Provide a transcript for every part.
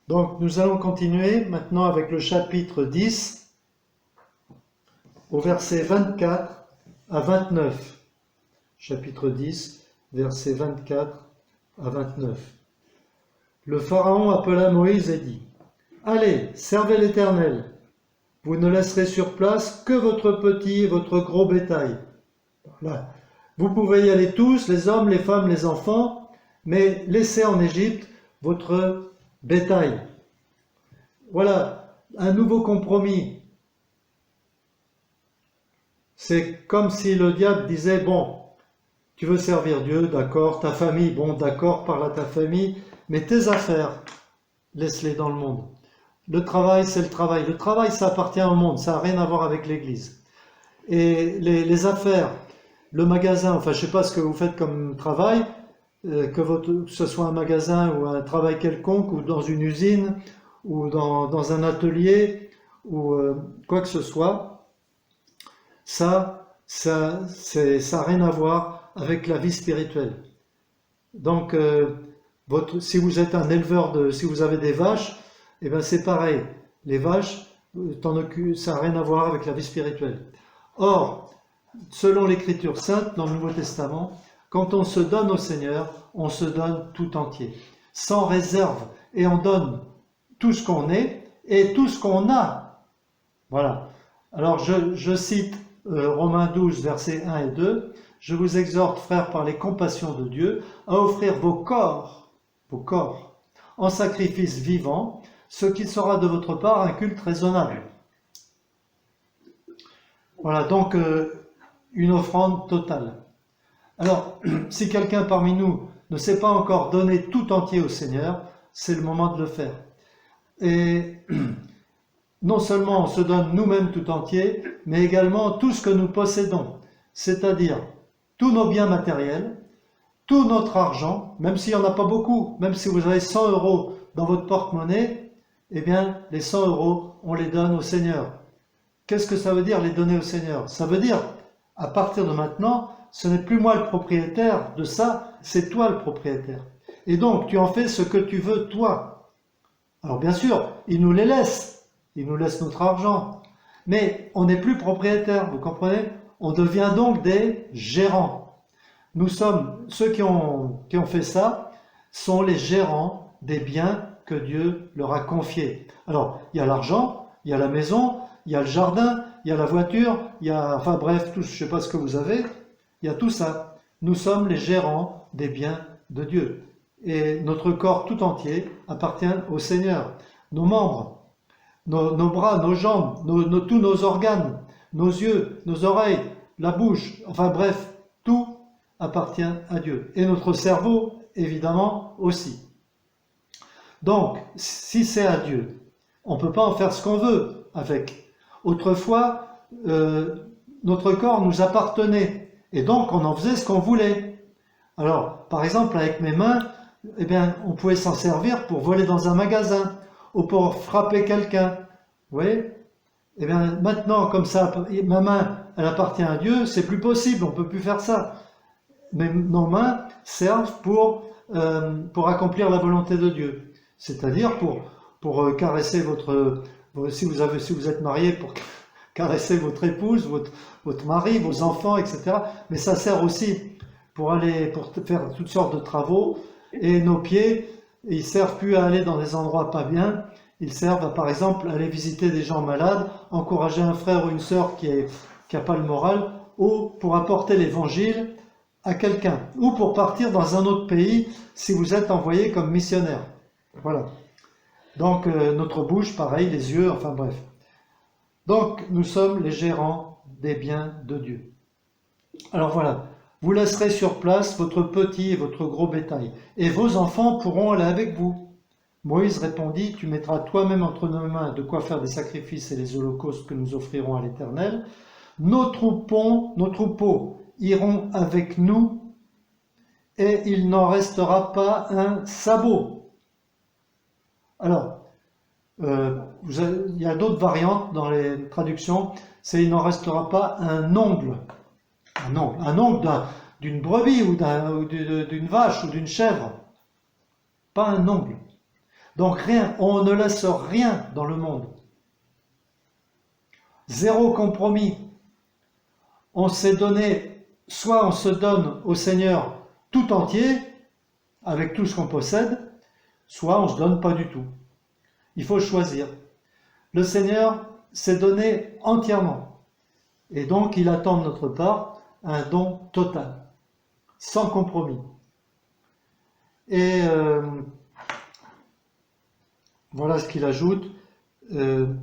Donc nous allons continuer maintenant avec le chapitre 10 au verset 24 à 29. Chapitre 10, versets 24 à 29. Le Pharaon appela Moïse et dit: Allez, servez l'Éternel. Vous ne laisserez sur place que votre petit et votre gros bétail. Voilà. Vous pouvez y aller tous, les hommes, les femmes, les enfants, mais laissez en Égypte votre bétail. Voilà, un nouveau compromis. C'est comme si le diable disait: bon, tu veux servir Dieu, d'accord, ta famille, bon, d'accord, parle à ta famille, mais tes affaires, laisse-les dans le monde. Le travail, c'est le travail. Le travail, ça appartient au monde, ça n'a rien à voir avec l'Église. Et les affaires, le magasin, enfin, je ne sais pas ce que vous faites comme travail, que ce soit un magasin ou un travail quelconque, ou dans une usine, ou dans un atelier, ou quoi que ce soit, ça n'a rien à voir avec la vie spirituelle. Donc, si vous êtes un éleveur, si vous avez des vaches, eh bien c'est pareil. Les vaches, ça n'a rien à voir avec la vie spirituelle. Or, selon l'Écriture sainte, dans le Nouveau Testament, quand on se donne au Seigneur, on se donne tout entier, sans réserve, et on donne tout ce qu'on est et tout ce qu'on a. Voilà. Alors, je cite Romains 12, versets 1 et 2. Je vous exhorte, frères, par les compassions de Dieu, à offrir vos corps, en sacrifice vivant, ce qui sera de votre part un culte raisonnable. Voilà, donc une offrande totale. Alors, si quelqu'un parmi nous ne s'est pas encore donné tout entier au Seigneur, c'est le moment de le faire. Et non seulement on se donne nous-mêmes tout entier, mais également tout ce que nous possédons, c'est-à-dire tous nos biens matériels, tout notre argent, même s'il n'y en a pas beaucoup, même si vous avez 100 € dans votre porte-monnaie, eh bien, les 100 €, on les donne au Seigneur. Qu'est-ce que ça veut dire, les donner au Seigneur? Ça veut dire, à partir de maintenant, ce n'est plus moi le propriétaire de ça, c'est toi le propriétaire. Et donc, tu en fais ce que tu veux, toi. Alors, bien sûr, il nous les laisse. Il nous laisse notre argent. Mais on n'est plus propriétaire, vous comprenez? On devient donc des gérants. Nous sommes, ceux qui ont fait ça, sont les gérants des biens que Dieu leur a confiés. Alors, il y a l'argent, il y a la maison, il y a le jardin, il y a la voiture, il y a, enfin bref, tout, je ne sais pas ce que vous avez, il y a tout ça. Nous sommes les gérants des biens de Dieu. Et notre corps tout entier appartient au Seigneur. Nos membres, nos bras, nos jambes, tous nos organes, nos yeux, nos oreilles, la bouche, enfin bref, tout appartient à Dieu. Et notre cerveau, évidemment, aussi. Donc, si c'est à Dieu, on ne peut pas en faire ce qu'on veut avec. Autrefois, notre corps nous appartenait, et donc on en faisait ce qu'on voulait. Alors, par exemple, avec mes mains, eh bien, on pouvait s'en servir pour voler dans un magasin, ou pour frapper quelqu'un. Vous voyez? Eh bien, maintenant, comme ça, ma main, elle appartient à Dieu, c'est plus possible, on ne peut plus faire ça. Mais nos mains servent pour accomplir la volonté de Dieu. C'est-à-dire pour caresser si vous êtes marié, pour caresser votre épouse, votre mari, vos enfants, etc. Mais ça sert aussi pour faire toutes sortes de travaux. Et nos pieds, ils servent plus à aller dans des endroits pas bien. Ils servent à, par exemple, aller visiter des gens malades, encourager un frère ou une sœur qui a pas le moral, ou pour apporter l'évangile à quelqu'un, ou pour partir dans un autre pays si vous êtes envoyé comme missionnaire. Voilà. Donc notre bouche, pareil, les yeux, enfin bref. Donc nous sommes les gérants des biens de Dieu. Alors voilà, vous laisserez sur place votre petit et votre gros bétail, et vos enfants pourront aller avec vous. Moïse répondit: Tu mettras toi-même entre nos mains de quoi faire des sacrifices et les holocaustes que nous offrirons à l'Éternel. Nos troupeaux iront avec nous, et il n'en restera pas un sabot. Alors, il y a d'autres variantes dans les traductions, c'est il n'en restera pas un ongle. Un ongle d'une brebis ou d'une vache ou d'une chèvre. Pas un ongle. Donc rien, on ne laisse rien dans le monde. Zéro compromis. On s'est donné, soit on se donne au Seigneur tout entier, avec tout ce qu'on possède, soit on ne se donne pas du tout. Il faut choisir. Le Seigneur s'est donné entièrement. Et donc il attend de notre part un don total, sans compromis. Et voilà ce qu'il ajoute,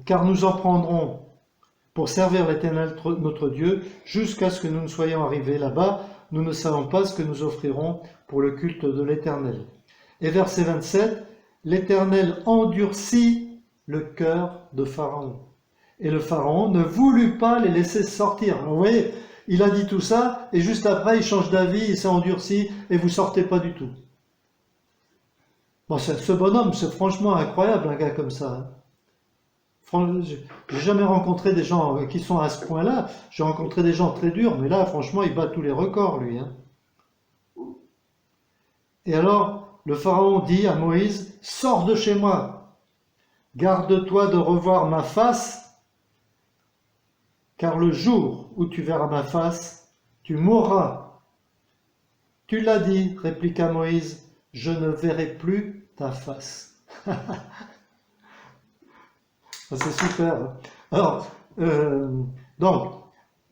car nous en prendrons pour servir l'Éternel notre Dieu, jusqu'à ce que nous ne soyons arrivés là-bas, nous ne savons pas ce que nous offrirons pour le culte de l'Éternel. Et verset 27, l'Éternel endurcit le cœur de Pharaon. Et le Pharaon ne voulut pas les laisser sortir. Alors, vous voyez, il a dit tout ça, et juste après, il change d'avis, il s'est endurci, et vous sortez pas du tout. Bon, ce bonhomme, c'est franchement incroyable, un gars comme ça. J'ai jamais rencontré des gens qui sont à ce point-là. J'ai rencontré des gens très durs, mais là, franchement, il bat tous les records, lui. Et alors, le Pharaon dit à Moïse, « Sors de chez moi, garde-toi de revoir ma face, car le jour où tu verras ma face, tu mourras. » « Tu l'as dit, répliqua Moïse, je ne verrai plus ta face. » C'est super. Alors, donc,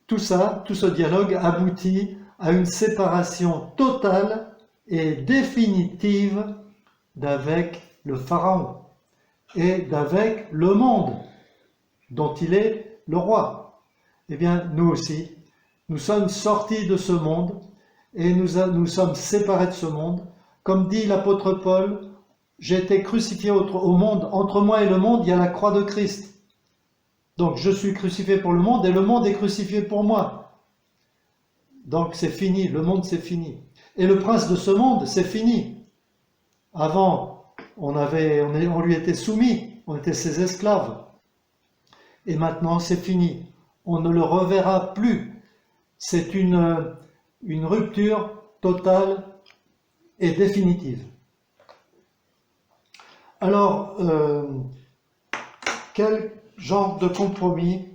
tout ça, tout ce dialogue aboutit à une séparation totale et définitive d'avec le Pharaon et d'avec le monde dont il est le roi. Eh bien, nous aussi, nous sommes sortis de ce monde et nous sommes séparés de ce monde. Comme dit l'apôtre Paul, j'ai été crucifié au monde, entre moi et le monde, il y a la croix de Christ. Donc je suis crucifié pour le monde et le monde est crucifié pour moi. Donc c'est fini, le monde c'est fini. Et le prince de ce monde, c'est fini. Avant, on lui était soumis, on était ses esclaves. Et maintenant c'est fini. On ne le reverra plus. C'est une rupture totale et définitive. Alors, quel genre de compromis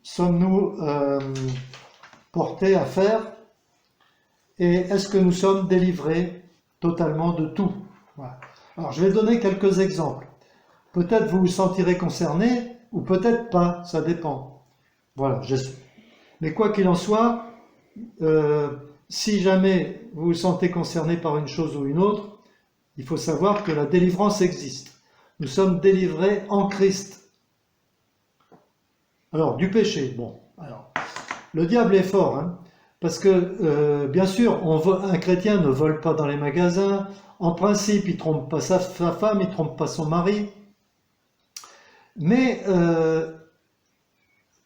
sommes-nous portés à faire? Et est-ce que nous sommes délivrés totalement de tout? Voilà. Alors, je vais donner quelques exemples. Peut-être vous vous sentirez concerné, ou peut-être pas, ça dépend. Voilà, mais quoi qu'il en soit, si jamais vous vous sentez concerné par une chose ou une autre, il faut savoir que la délivrance existe. Nous sommes délivrés en Christ. Alors, du péché, bon, alors, le diable est fort, hein, parce que, bien sûr, un chrétien ne vole pas dans les magasins, en principe, il ne trompe pas sa femme, il ne trompe pas son mari, mais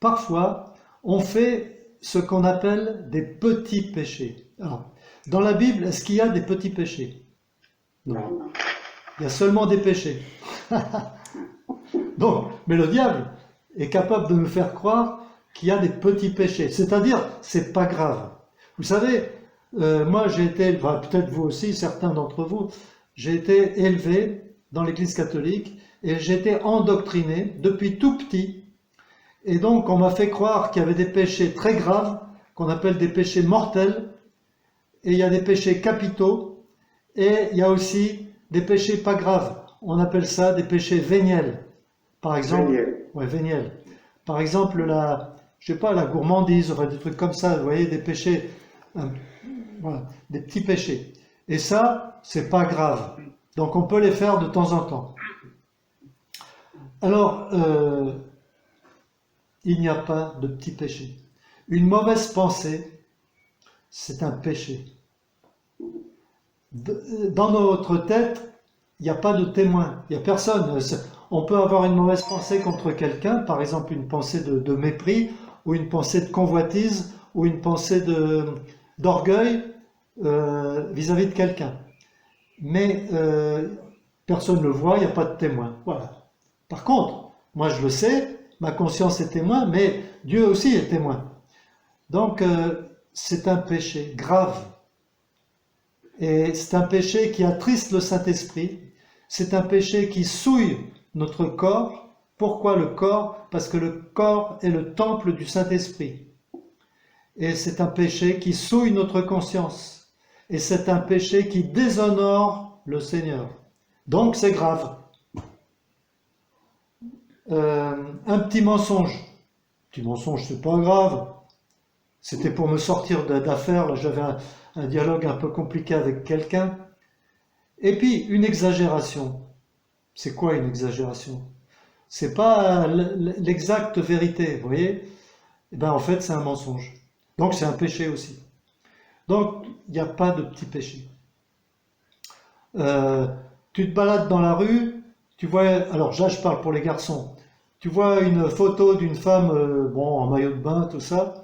parfois, on fait ce qu'on appelle des petits péchés. Alors, dans la Bible, est-ce qu'il y a des petits péchés? Non. Il y a seulement des péchés. Donc, mais le diable est capable de nous faire croire qu'il y a des petits péchés. C'est-à-dire, c'est pas grave. Vous savez, moi j'ai été, peut-être vous aussi, certains d'entre vous, j'ai été élevé dans l'Église catholique et j'ai été endoctriné depuis tout petit. Et donc, on m'a fait croire qu'il y avait des péchés très graves, qu'on appelle des péchés mortels, et il y a des péchés capitaux, et il y a aussi des péchés pas graves. On appelle ça des péchés véniels. Par exemple, véniels. Par exemple, la gourmandise, enfin, des trucs comme ça, vous voyez, des péchés, voilà, des petits péchés. Et ça, c'est pas grave. Donc, on peut les faire de temps en temps. Alors, il n'y a pas de petits péchés. Une mauvaise pensée, c'est un péché. Dans notre tête, il n'y a pas de témoin, il n'y a personne. On peut avoir une mauvaise pensée contre quelqu'un, par exemple une pensée de mépris, ou une pensée de convoitise, ou une pensée d'orgueil vis-à-vis de quelqu'un. Mais personne ne le voit, il n'y a pas de témoin. Voilà. Par contre, moi je le sais, ma conscience est témoin, mais Dieu aussi est témoin. Donc c'est un péché grave. Et c'est un péché qui attriste le Saint-Esprit. C'est un péché qui souille notre corps. Pourquoi le corps? Parce que le corps est le temple du Saint-Esprit. Et c'est un péché qui souille notre conscience. Et c'est un péché qui déshonore le Seigneur. Donc c'est grave. Un petit mensonge. Petit mensonge, c'est pas grave. C'était pour me sortir d'affaires. Là, j'avais un dialogue un peu compliqué avec quelqu'un. Et puis, une exagération. C'est quoi une exagération? C'est pas l'exacte vérité, vous voyez? Eh ben, en fait, c'est un mensonge. Donc, c'est un péché aussi. Donc, il n'y a pas de petit péché. Tu te balades dans la rue, tu vois, alors là, je parle pour les garçons. Tu vois une photo d'une femme, bon, en maillot de bain, tout ça,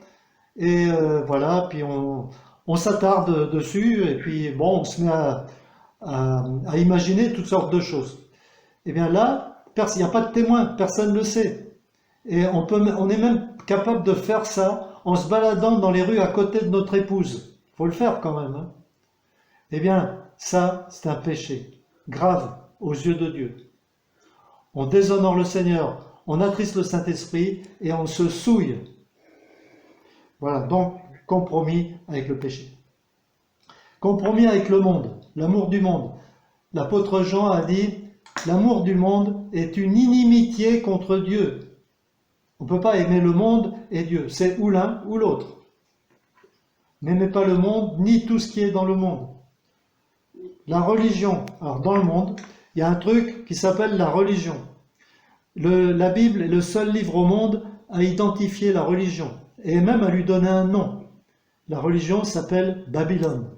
et voilà, puis on s'attarde dessus, et puis bon, on se met à imaginer toutes sortes de choses. Et bien là, il n'y a pas de témoin, personne ne le sait. Et on est même capable de faire ça en se baladant dans les rues à côté de notre épouse. Il faut le faire quand même. Hein. Eh bien, ça, c'est un péché grave aux yeux de Dieu. On déshonore le Seigneur, on attriste le Saint-Esprit et on se souille. Voilà, donc compromis avec le péché. Compromis avec le monde, l'amour du monde. L'apôtre Jean a dit, l'amour du monde est une inimitié contre Dieu. On ne peut pas aimer le monde et Dieu, c'est ou l'un ou l'autre. N'aimez pas le monde, ni tout ce qui est dans le monde. La religion, alors dans le monde, il y a un truc qui s'appelle la religion. La Bible est le seul livre au monde à identifier la religion, et même à lui donner un nom. La religion s'appelle Babylone.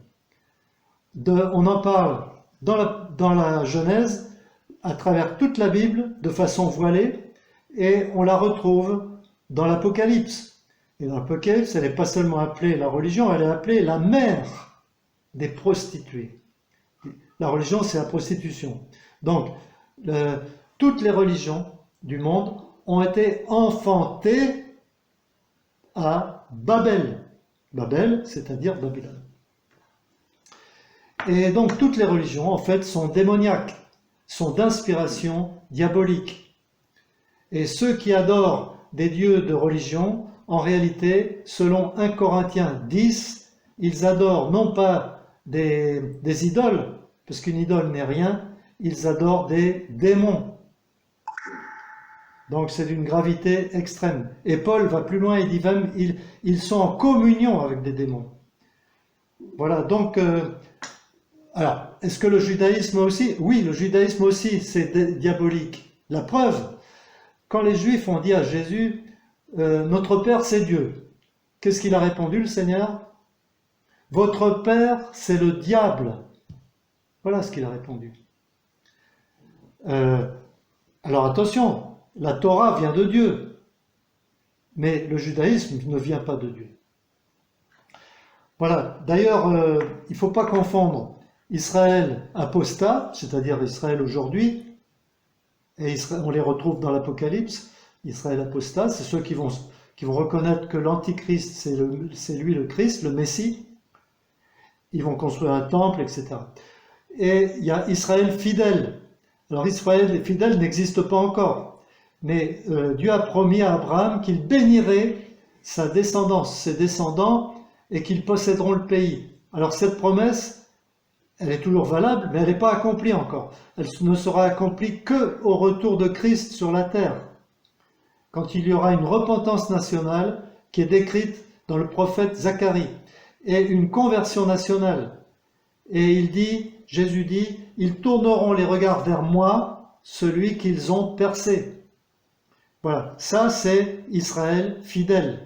On en parle dans la Genèse, à travers toute la Bible, de façon voilée, et on la retrouve dans l'Apocalypse. Et dans l'Apocalypse, elle n'est pas seulement appelée la religion, elle est appelée la mère des prostituées. La religion, c'est la prostitution. Donc, toutes les religions du monde ont été enfantées à Babel. Babel, c'est-à-dire Babylone. Et donc, toutes les religions, en fait, sont démoniaques, sont d'inspiration diabolique. Et ceux qui adorent des dieux de religion, en réalité, selon 1 Corinthiens 10, ils adorent non pas des idoles, parce qu'une idole n'est rien, ils adorent des démons. Donc c'est d'une gravité extrême. Et Paul va plus loin et dit même, ils sont en communion avec des démons. Voilà, donc, alors, est-ce que le judaïsme aussi? Oui, le judaïsme aussi, c'est diabolique. La preuve, quand les Juifs ont dit à Jésus, notre Père c'est Dieu, qu'est-ce qu'il a répondu le Seigneur? Votre Père c'est le diable. Voilà ce qu'il a répondu. Alors attention, la Torah vient de Dieu, mais le judaïsme ne vient pas de Dieu. Voilà, d'ailleurs, il ne faut pas confondre Israël apostat, c'est-à-dire Israël aujourd'hui, et on les retrouve dans l'Apocalypse, Israël apostat, c'est ceux qui vont reconnaître que l'Antichrist, c'est lui le Christ, le Messie. Ils vont construire un temple, etc. Et il y a Israël fidèle. Alors Israël fidèle n'existe pas encore, mais Dieu a promis à Abraham qu'il bénirait sa descendance, ses descendants, et qu'ils posséderont le pays. Alors cette promesse, elle est toujours valable, mais elle n'est pas accomplie encore. Elle ne sera accomplie qu'au retour de Christ sur la terre, quand il y aura une repentance nationale qui est décrite dans le prophète Zacharie, et une conversion nationale. Et Jésus dit, ils tourneront les regards vers moi, celui qu'ils ont percé. Voilà, ça c'est Israël fidèle.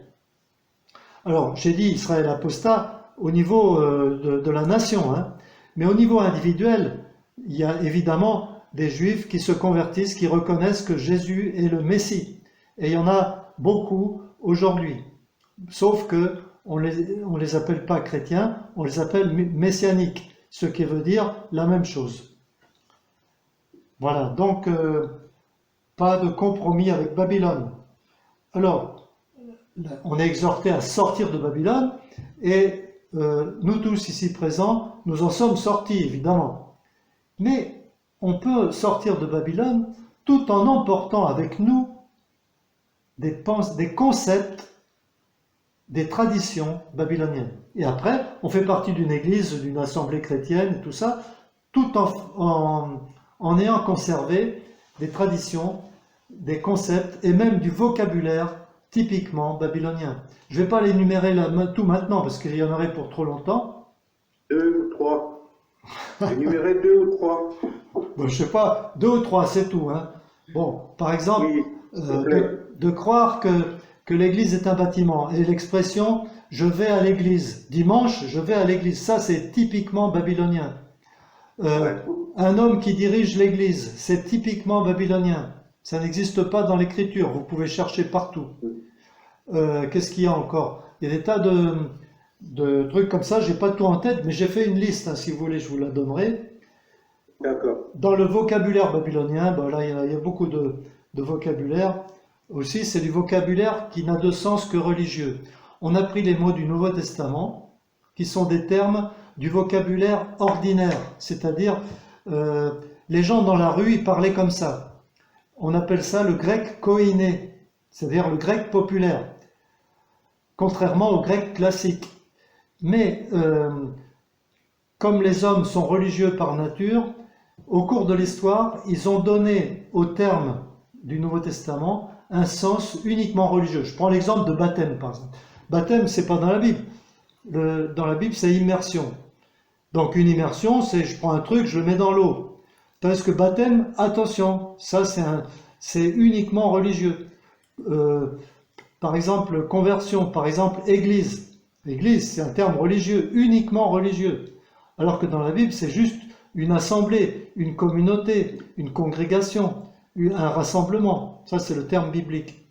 Alors, j'ai dit Israël apostat au niveau de la nation, hein, mais au niveau individuel, il y a évidemment des Juifs qui se convertissent, qui reconnaissent que Jésus est le Messie. Et il y en a beaucoup aujourd'hui. Sauf que on les appelle pas chrétiens, on les appelle messianiques, ce qui veut dire la même chose. Voilà, donc pas de compromis avec Babylone. Alors, on est exhorté à sortir de Babylone, et nous tous ici présents, nous en sommes sortis, évidemment. Mais on peut sortir de Babylone tout en emportant avec nous des concepts, des traditions babyloniennes. Et après, on fait partie d'une église, d'une assemblée chrétienne, et tout ça, tout en ayant conservé des traditions, des concepts et même du vocabulaire typiquement babylonien. Je ne vais pas les énumérer tout maintenant parce qu'il y en aurait pour trop longtemps. 2 ou 3. Énumérer 2 ou 3. Bon, je sais pas, 2 ou 3, c'est tout. Hein. Bon, par exemple, Oui, de croire que l'église est un bâtiment. Et l'expression « je vais à l'église », dimanche, je vais à l'église, ça c'est typiquement babylonien. ouais. Un homme qui dirige l'église, c'est typiquement babylonien. Ça n'existe pas dans l'écriture, vous pouvez chercher partout. Qu'est-ce qu'il y a encore? Il y a des tas de trucs comme ça, j'ai pas tout en tête, mais j'ai fait une liste, hein, si vous voulez, je vous la donnerai. D'accord. Dans le vocabulaire babylonien, ben là, il y a beaucoup de vocabulaire. Aussi, c'est du vocabulaire qui n'a de sens que religieux. On a pris les mots du Nouveau Testament, qui sont des termes du vocabulaire ordinaire, c'est-à-dire les gens dans la rue, ils parlaient comme ça. On appelle ça le grec koiné, c'est-à-dire le grec populaire, contrairement au grec classique. Mais comme les hommes sont religieux par nature, au cours de l'histoire, ils ont donné aux termes du Nouveau Testament un sens uniquement religieux. Je prends l'exemple de baptême, par exemple. Baptême, c'est pas dans la Bible. Dans la Bible, c'est immersion. Donc une immersion, c'est je prends un truc, je le mets dans l'eau. Tandis que baptême, attention, ça c'est uniquement religieux. Par exemple, conversion, par exemple, église. Église, c'est un terme religieux, uniquement religieux. Alors que dans la Bible, c'est juste une assemblée, une communauté, une congrégation, un rassemblement. Ça, c'est le terme biblique.